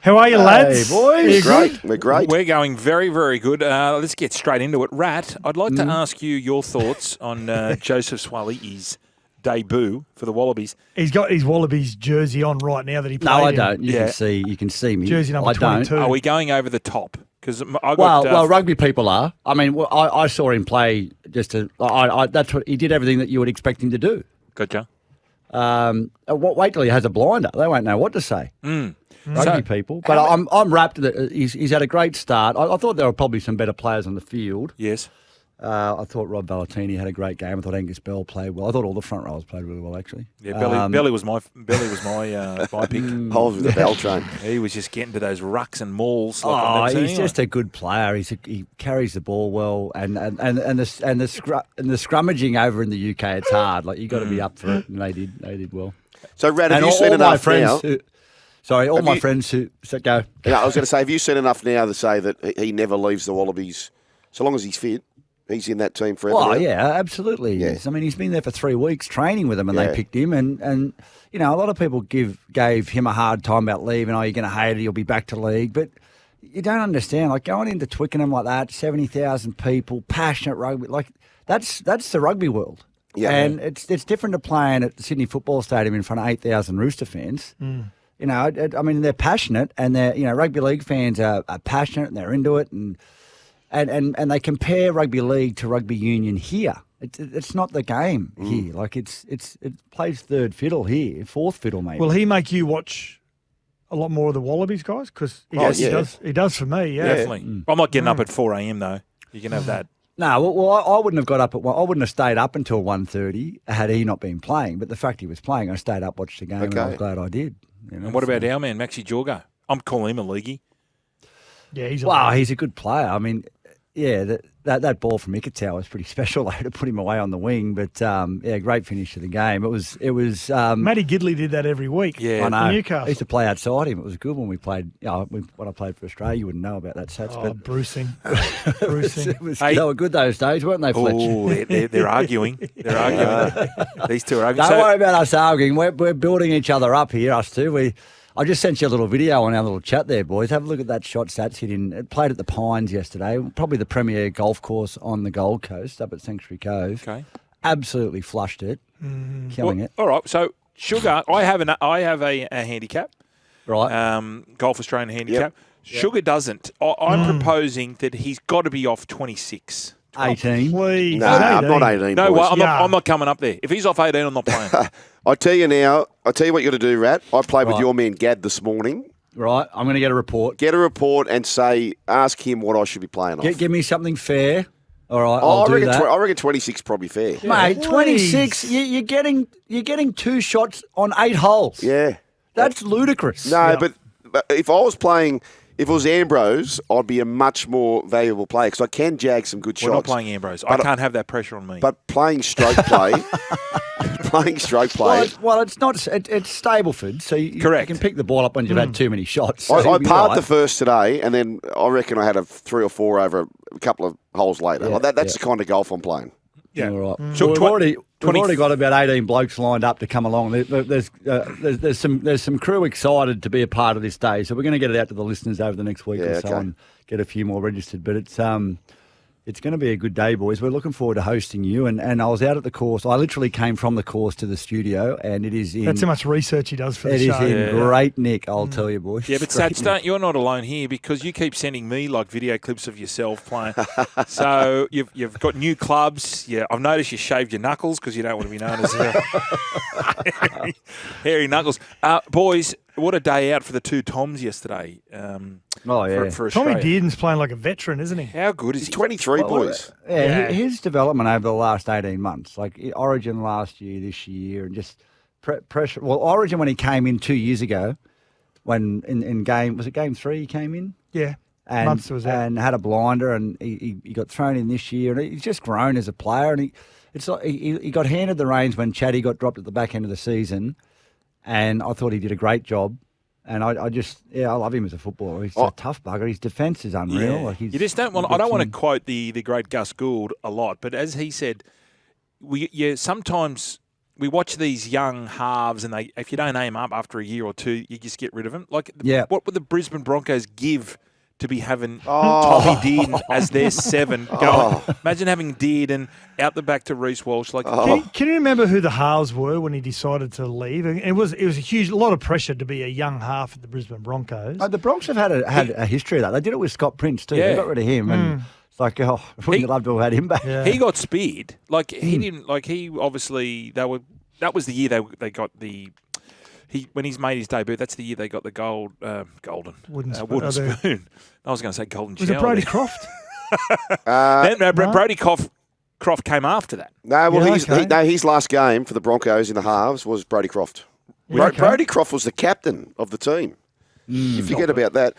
How are you, lads? Hey, boys. Great. We're great. We're going very, very good. Let's get straight into it. Rat, I'd like to ask you your thoughts on Joseph Suaali'i's debut for the Wallabies. He's got his Wallabies jersey on right now that he played No, I in. don't. You Yeah. can see me. Jersey number I don't. 22. Are we going over the top? Because I got Well, rugby people are. I mean, I saw him play that's what he did everything that you would expect him to do. Gotcha. Wait till he has a blinder. They won't know what to say. Rugby people. But I'm rapt that he's had a great start. I thought there were probably some better players on the field. Yes. I thought Rob Valentini had a great game. I thought Angus Bell played well. I thought all the front rows played really well, actually. Yeah, Belly was my pick. Holes with the bell train. He was just getting to those rucks and mauls. He's just a good player. He carries the ball well, and the scrummaging over in the UK, it's hard. Like you got to be up for it, and they did well. So, Rad, have And you seen enough now? All my friends who go. Yeah, I was going to say, have you seen enough now to say that he never leaves the Wallabies, so long as he's fit? He's in that team forever. Oh, now? yeah, absolutely. Yeah. Yes. I mean, he's been there for 3 weeks training with them, and Yeah. they picked him. And you know, a lot of people gave him a hard time about leaving. Oh, you're going to hate it. You'll be back to league. But you don't understand. Like going into Twickenham like that, 70,000 people, passionate rugby. Like that's the rugby world. Yeah. And it's different to playing at the Sydney Football Stadium in front of 8,000 Rooster fans. You know, I mean, they're passionate, and rugby league fans are passionate, and they're into it, and they compare rugby league to rugby union here. It's not the game here. Like it plays third fiddle here, fourth fiddle maybe. Will he make you watch a lot more of the Wallabies, guys? Because he does for me. Yeah. Definitely. I'm not getting up at 4 a.m. though. You can have that. No, well, I wouldn't have got up at I wouldn't have stayed up until 1:30 had he not been playing. But the fact he was playing, I stayed up, watched the game, and I was glad I did. You know, And what about our man, Maxi Jorgo? I'm calling him a leaguey. Yeah, he's he's a good player. I mean, yeah, that ball from Ikitau was pretty special though, to put him away on the wing. But great finish to the game. It was. Matty Gidley did that every week. Yeah. I know. Newcastle. I used to play outside him. It was good when we played. When I played for Australia, you wouldn't know about that, Sats. Oh, But bruising. they were good those days, weren't they, Fletch? Oh, they're arguing. They're arguing. These two are arguing. Don't worry about us arguing. We're building each other up here, us two. I just sent you a little video on our little chat there, boys. Have a look at that shot Sats hit in. It played at the Pines yesterday. Probably the premier golf course on the Gold Coast, up at Sanctuary Cove. Okay. Absolutely flushed it. Killing it. All right. So Sugar, I have a handicap. Right. Golf Australian handicap. Sugar doesn't. I'm proposing that he's got to be off 26. 18. Please. No, I'm not 18, No, boys. well, I'm not coming up there. If he's off 18, I'm not playing. I tell you what you got to do, Rat. I played with your man Gad this morning. Right. I'm going to get a report. Get a report and ask him what I should be playing off. Give me something fair. All right, I'll do that. I reckon 26 probably fair. Mate, 26. You're getting 2 shots on 8 holes. Yeah. That's ludicrous. No, but if I was playing, if it was Ambrose, I'd be a much more valuable player because I can jag some good shots. We're not playing Ambrose. I can't have that pressure on me. But playing stroke play, Well, it's not. It's Stableford, so you can pick the ball up when you've had too many shots. So I parred the first today, and then I reckon I had a 3 or 4 over a couple of holes later. Yeah, that's the kind of golf I'm playing. Yeah. All right. So We've already got about 18 blokes lined up to come along. There's some crew excited to be a part of this day, so we're going to get it out to the listeners over the next week or so and get a few more registered. But it's going to be a good day, boys. We're looking forward to hosting you. And I was out at the course. I literally came from the course to the studio, and it is in... That's how much research he does for the show. It is in great nick, I'll tell you, boys. Yeah, but Sats, you're not alone here because you keep sending me like video clips of yourself playing. So you've got new clubs. Yeah, I've noticed you shaved your knuckles because you don't want to be known as hairy knuckles. Boys, what a day out for the 2 Toms yesterday. For Australia. Tommy Dearden's playing like a veteran, isn't he? How good is he? He's 23, boys. His development over the last 18 months, like Origin last year, this year, and just pressure. Well, Origin when he came in 2 years ago, when in game, was it game 3 he came in? Yeah. And, and had a blinder, and he got thrown in this year, and he's just grown as a player. And he got handed the reins when Chatty got dropped at the back end of the season, and I thought he did a great job. And I love him as a footballer. He's a tough bugger. His defence is unreal. Yeah. Like You just don't want. I don't want to quote the great Gus Gould a lot, but as he said, sometimes we watch these young halves, and if you don't aim up after a year or two, you just get rid of them. Like, what would the Brisbane Broncos give to be having Tommy Dearden as their 7? Imagine having Dearden out the back to Reece Walsh. Like, can you remember who the halves were when he decided to leave? And it was a lot of pressure to be a young half at the Brisbane Broncos. The Bronx have had a history of that. They did it with Scott Prince too. They got rid of him, and it's like, wouldn't you love to have had him back? Yeah. He got speared. Like he didn't. Like he obviously that was the year they got the. When he's made his debut, that's the year they got the golden wooden spoon. I was going to say golden shower. Was it Brodie Croft? Brodie Croft came after that. No, well, his last game for the Broncos in the halves was Brodie Croft. Brodie Croft was the captain of the team. You forget about that.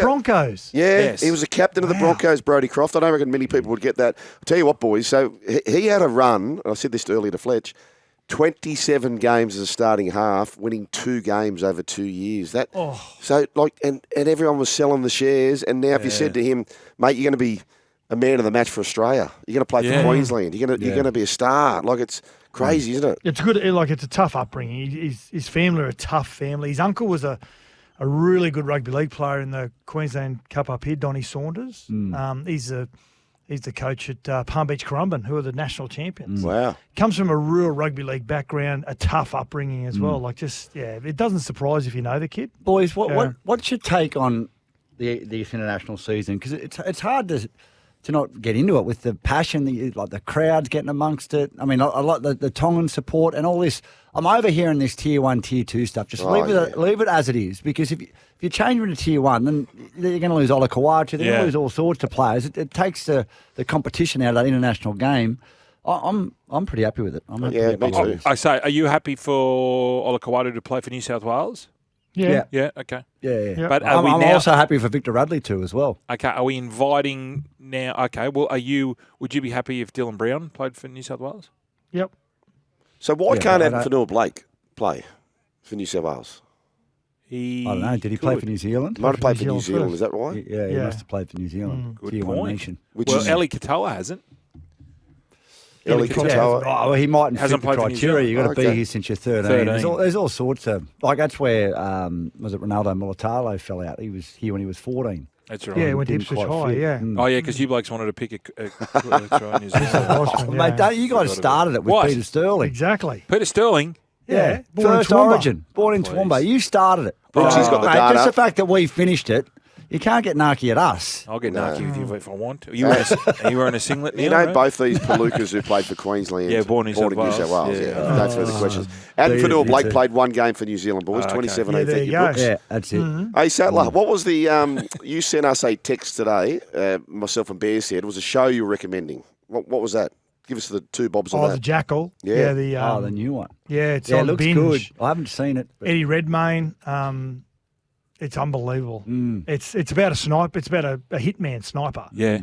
Broncos? Yeah, yes. He was the captain of the Broncos, Brodie Croft. I don't reckon many people would get that. I'll tell you what, boys. So he had a run, I said this earlier to Fletch, 27 games as a starting half, winning 2 games over 2 years. So and everyone was selling the shares. And now, if you said to him, "Mate, you're going to be a man of the match for Australia. You're going to play for Queensland. You're going to be a star." Like, it's crazy, isn't it? It's good. It's a tough upbringing. His family are a tough family. His uncle was a really good rugby league player in the Queensland Cup up here, Donnie Saunders. He's the coach at Palm Beach Currumbin, who are the national champions. Wow. Comes from a real rugby league background, a tough upbringing as well. It doesn't surprise if you know the kid. Boys, what's your take on this international season? Because it's hard to not get into it with the passion, the crowds getting amongst it. I mean, I like the Tongan support and all this. I'm overhearing this Tier 1, Tier 2 stuff. Just leave it as it is, because if you change it to Tier 1, then you're going to lose Ola Kawacha, you're going to lose all sorts of players. It takes the competition out of that international game. I'm pretty happy with it. Me too. I say, are you happy for Ola Kawacha to play for New South Wales? Yeah. Yeah. Okay. Yeah. But I'm also happy for Victor Radley too as well. Okay. Are we inviting now? Okay. Well, would you be happy if Dylan Brown played for New South Wales? Yep. So why can't Adam Fanua-Blake play for New South Wales? I don't know. Did he play for New Zealand? Might have played for New Zealand. Is that right? Yeah, he must have played for New Zealand. Good Tier point. 1 nation. Eli Katoa hasn't. Eli Katoa. He mightn't Hasn't fit the played for New criteria. You've got to Okay. be here since you're 13. There's all sorts of... That's where, was it Ronaldo Mulatalo fell out? He was here when he was 14. That's right. Yeah, he went to Didn't Ipswich quite High, fit. yeah. Oh, yeah, because you blokes wanted to pick a that's right, New Zealand. Mate, you guys started it with What? Peter Sterling. Exactly. Peter Sterling. Yeah. Born in First Toowoomba. origin. Born in Toowoomba. You started it. Brooksy got the Mate, data. just the fact that we finished it, you can't get narky at us. I'll get narky with you if I want. Are you wearing a singlet now? You know, right? both these Palookas who played for Queensland, born in New South Wales. Yeah, that's where the questions. Adam Fanua-Blake played 1 game for New Zealand, boys. 2017. there Thank you you, go. Brooks. Yeah, that's it. Hey, Sattler, what was the? You sent us a text today. Myself and Bear said it was a show you were recommending. What was that? Give us the 2 bobs on The that. Jackal. Yeah. The new one. Yeah, it's Yeah, on it looks binge. good. I haven't seen it. but- Eddie Redmayne. It's unbelievable. It's about a sniper. It's about a hitman sniper. Yeah.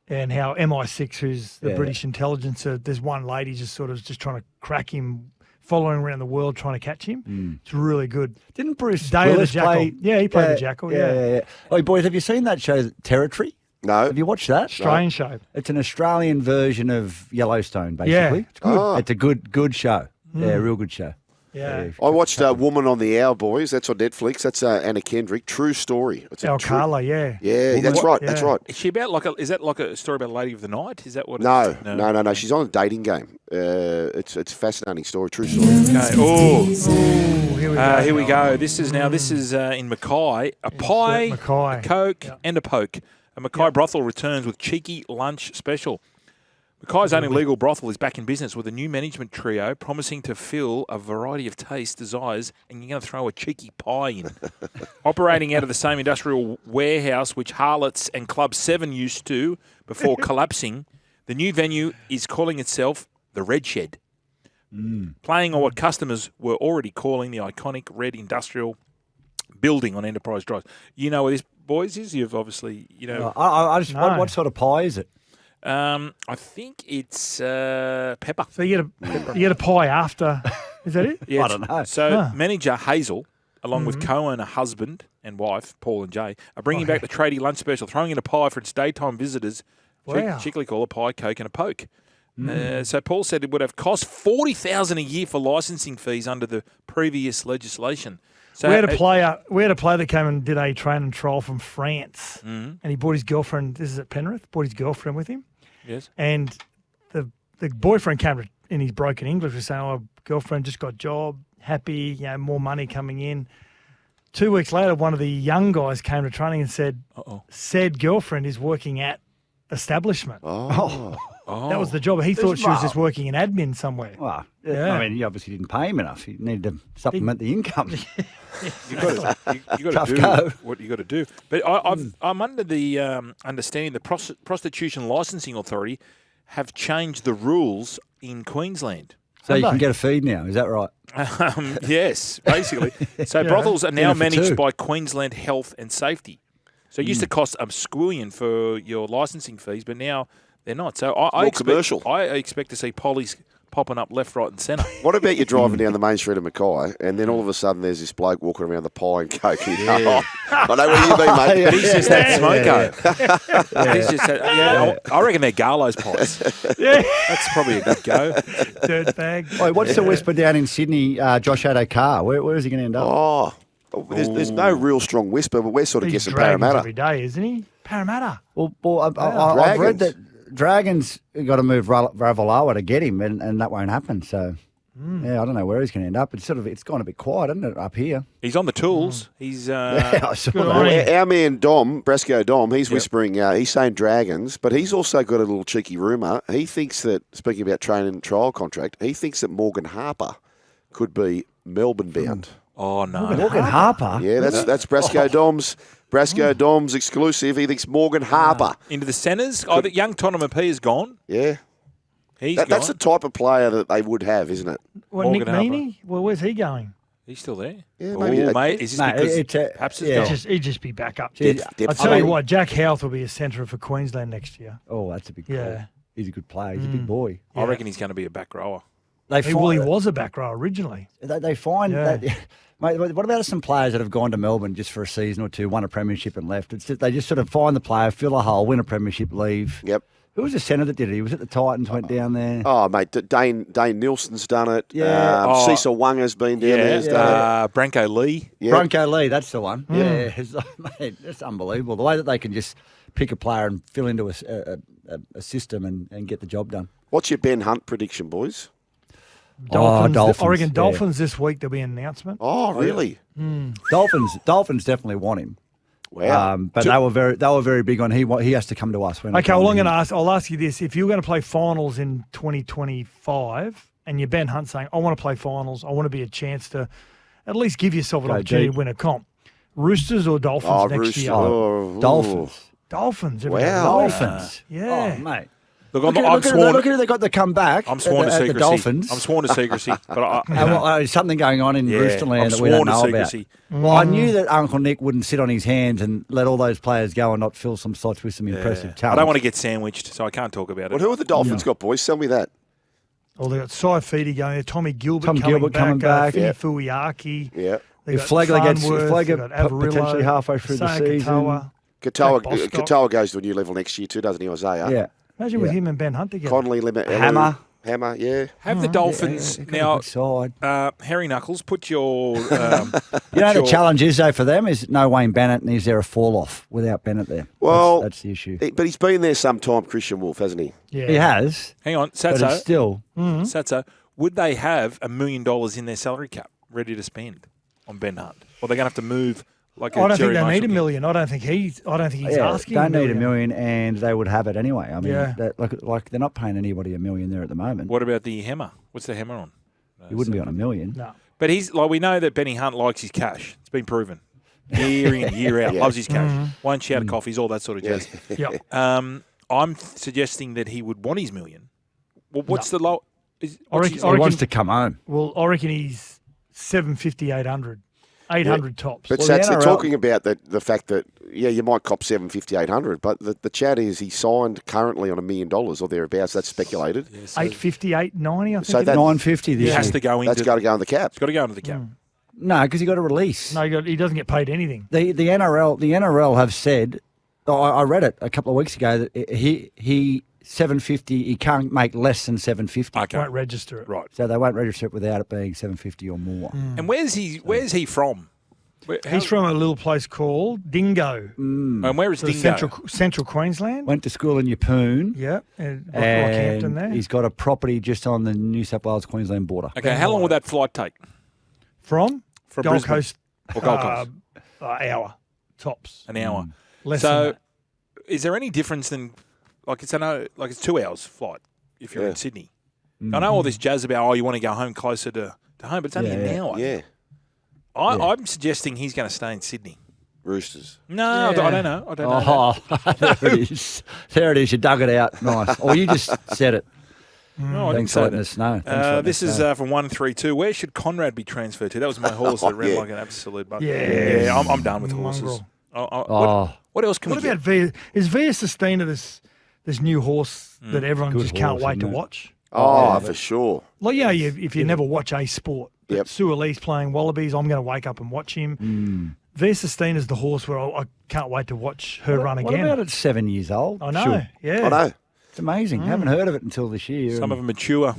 And how MI6, who's the Yeah. British intelligence, there's one lady just trying to crack him, following around the world trying to catch him. It's really good. Didn't Bruce Day of the Willis Jackal. play? Yeah, he played the Jackal, yeah. Oh, boys, have you seen that show, Territory? No. Have you watched that? Strange show. It's an Australian version of Yellowstone, basically. Yeah, it's good. Oh. It's a good show. Yeah, real good show. Yeah. I watched Woman on the Hour, boys. That's on Netflix. That's Anna Kendrick. True story. It's a true. Alcala, yeah. Yeah, that's right. That's Yeah. right. Is she about is that like a story about a lady of the night? Is that what? No. She's on a dating game. It's a fascinating story. True story. Okay. Oh, Here we go. here we go. This is in Mackay. A pie, Mackay. a Coke, and a poke. A Mackay brothel returns with cheeky lunch special. Mackay's only legal brothel is back in business with a new management trio promising to fill a variety of taste, desires, and you're going to throw a cheeky pie in. Operating out of the same industrial warehouse which Harlots and Club 7 used to before collapsing, the new venue is calling itself the Red Shed. Playing on what customers were already calling the iconic red industrial building on Enterprise Drive. You know where this, boys, is? You've obviously, I just what sort of pie is it? I think it's pepper. So you get a pie after. Is that it? Yeah, I don't know. So manager Hazel, along with co-owner husband and wife, Paul and Jay, are bringing back the tradie lunch special, throwing in a pie for its daytime visitors. Wow. Cheekily call a pie, Coke and a poke. So Paul said it would have cost $40,000 a year for licensing fees under the previous legislation. So we had a player that came and did a train and trial from France, and he brought his girlfriend. This is at Penrith. Brought his girlfriend with him. Yes. And the boyfriend came in his broken English was saying, "Oh, girlfriend just got job, happy, more money coming in." 2 weeks later, one of the young guys came to training and said, "Said girlfriend is working at establishment." Oh. That was the job. He thought she was just working in admin somewhere. Well, Yeah. I mean, you obviously didn't pay him enough. You needed to supplement the income. You got Tough to do go. what you got to do. But I'm under the understanding the Prostitution Licensing Authority have changed the rules in Queensland. So you can get a feed now. Is that right? Yes, basically. So brothels are now Dinner for managed two. by Queensland Health and Safety. So it used to cost a squillion for your licensing fees, but now they're not. So I commercial. expect to see pollies popping up left, right and centre. What about you driving down the main street of Mackay and then all of a sudden there's this bloke walking around the pie and coke? I know where you've been, mate. But he's just had smoko. He's just had, I reckon they're Garlo's pies. That's probably a good go. Dirtbag. Wait, what's the whisper down in Sydney, Josh Addo-Carr? Where is he going to end up? Oh, there's no real strong whisper, but we're sort of He's guessing Dragons Parramatta. every day, isn't he? Parramatta. Well, I've read Dragons. that Dragons got to move Ravalawa to get him, and that won't happen. So, yeah, I don't know where he's going to end up. It's gone a bit quiet, isn't it, up here? He's on the tools. He's Yeah, I saw Good that. on him. Our man Dom, Brasco Dom, he's whispering, he's saying Dragons, but he's also got a little cheeky rumour. He thinks that, speaking about training and trial contract, he thinks that Morgan Harper could be Melbourne bound. Oh no. Morgan Harper. Yeah, that's Brasco Dom's exclusive. He thinks Morgan Harper. Into the centres. Oh, the young Tonamapee is gone. Yeah. He's That's the gone. type of player that they would have, isn't it? What, Nick Morgan Harper. Meaney? Well, where's he going? He's still there. Yeah, Oh, maybe. mate, is this No, because it's Paps is yeah. gone? He'd just be back up. Depth. I'll tell you what, Jack Houth will be a centre for Queensland next year. Oh, that's a big call. Yeah. He's a good player. He's a big boy. I reckon he's going to be a back rower. They He was a back row originally. They find Yeah. that. Mate, what about some players that have gone to Melbourne just for a season or two, won a premiership and left? It's just, they just sort of find the player, fill a hole, win a premiership, leave. Yep. Who was the centre that did it? He was at the Titans, went down there. Oh, mate, Dane Nilsson's done it. Yeah. Cecil Wanga's been down there. He's done it. Branko Lee. Yeah. Bronco Lee, that's the one. Yeah, mate, that's unbelievable. The way that they can just pick a player and fill into a system and get the job done. What's your Ben Hunt prediction, boys? Dolphins, I reckon yeah. Dolphins this week there'll be an announcement. Oh, really? Dolphins definitely want him. Wow. But they were very big on he has to come to us. When Okay, well, I'll ask you this. If you're going to play finals in 2025 and you're Ben Hunt saying, I want to play finals, I want to be a chance to at least give yourself an Go opportunity deep. to win a comp. Roosters or Dolphins next Roosters. year? Oh, Dolphins. Dolphins. Wow. Dolphins. Yeah. Oh, mate. Look, Look I'm at sworn. they got the comeback. I'm sworn to at secrecy. the Dolphins. I'm sworn to secrecy. But There's something going on in Roosterland I'm that we don't sworn to know secrecy. about. Well, I knew that Uncle Nick wouldn't sit on his hands and let all those players go and not fill some slots with some impressive I talent. don't want to get sandwiched, so I can't talk about it. Well, who have the Dolphins got, boys? Tell me that. Well, they got Saifidi going there, Tommy Gilbert Tom coming Gilbert back, coming back. Fini Fuiaki. Yeah. They If got Flegler gets Farnworth, they got Avarillo, potentially halfway through the Isaiah season. Katoa. Katoa, Bostock. Katoa goes to a new level next year too, doesn't he, Isaiah? Yeah. Imagine with him and Ben Hunt together. Connolly, Hammer. yeah. Have the Dolphins Yeah, now, good side. Harry Knuckles, put your. You know, the challenge is, though, for them is no Wayne Bennett, and is there a fall-off without Bennett there? Well, that's the issue. But he's been there some time, Christian Wolf, hasn't he? Yeah. He has, Hang on, but it's Satso. still... Satso, would they have $1 million in their salary cap ready to spend on Ben Hunt? Or they're going to have to move like a I don't think Jerry they Marshall need a kid? million. I don't think he's Yeah, asking. don't need $1 million, and they would have it anyway. I mean, Yeah. like they're not paying anybody $1 million there at the moment. What about the hammer? What's the hammer on? You wouldn't be on $1 million. No. But he's like, we know that Benny Hunt likes his cash. It's been proven. Year in, year out. Yeah. Loves his cash. Won't shout coffees, all that sort of jazz. Yep. I'm suggesting that he would want his $1 million. Well, what's the low? reckon- He wants to come home. Well, I reckon he's 750, 800. 800 tops. But Well, the Sats, they're NRL talking about the fact that, you might cop 750, 800, but the chat is he signed currently on $1 million or thereabouts. That's speculated. 850, 890, I think. So it is. that- $950 this He year. has to go into. That's got to go in the cap. It's got to go into the cap. No, because he got a release. No, he doesn't get paid anything. The NRL have said. I read it a couple of weeks ago that he 750. He can't make less than 750. Okay. Won't register it. Right. So they won't register it without it being 750 or more. And where's he from? He's from a little place called Dingo. And where is So Dingo? Central Queensland. Went to school in Yeppoon. Yeah, and Rockhampton there. He's got a property just on the New South Wales-Queensland border. Okay, how long will that flight take? From Gold Brisbane Coast. or Gold Coast? Hour tops. An hour. Less So, than is there any difference than it's 2 hours flight if you're in Sydney? I know all this jazz about you want to go home closer to home, but it's only an hour. Yeah. I'm suggesting he's going to stay in Sydney. Roosters. No, Yeah. I don't know. I don't know. Oh, there it is. There it is. You dug it out. Nice. Or you just said it. No, I didn't Thanks for say letting that. us know. Thanks for letting This us is know. from 132. Where should Conrad be transferred to? That was my horse that ran yeah. like an absolute bucket. Yes. Yeah, I'm done with horses. Mongrel. What else can What we about get? is Via Sustina this new horse that everyone Good just can't horse, wait to isn't it? watch? Oh, for sure. Like, if you never watch a sport, but Yep. Suaalii's playing Wallabies, I'm going to wake up and watch him. Via Sustina's the horse where I can't wait to watch her run What again. about at 7 years old? I know, Sure. yeah. I know. It's amazing. Haven't heard of it until this year. Some of them mature.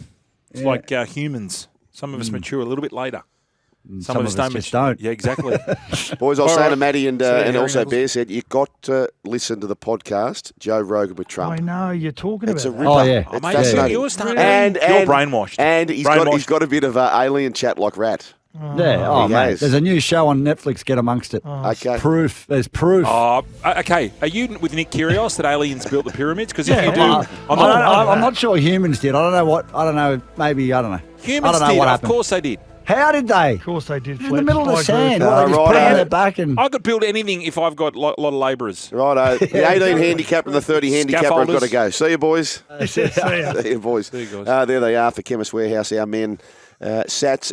It's Yeah. like humans. Some of us mature a little bit later. some of us just mature. don't. Yeah, exactly. Boys, I'll All say right. to Maddie and Hearing also levels. Bear said, you've got to listen to the podcast, Joe Rogan with Trump. I know, you're talking It's a about ripper. that. Oh, yeah. It's Mate, fascinating. you're starting. And You're brainwashed. And he's got a bit of alien chat like Rat. Yeah. Oh, He mate. has. There's a new show on Netflix. Get amongst it. Okay. Proof. There's proof. Okay. Are you with Nick Kyrgios that aliens built the pyramids? Because if Yeah, you do, well, I'm not sure humans did. I don't know what. I don't know. Maybe I don't know. humans I don't know did. what Of happened. course they did. How did they? Of course they did. In the Fletch. middle of I the agree with sand. that. What, they just right, put it on yeah. their back and. I could build anything if I've got a lot of labourers. Righto. The 18 handicap and the 30 handicap have got to Scaffolders. go. See you, boys. See ya. See you, boys. See you guys. There they are for Chemist Warehouse, our men, Sats.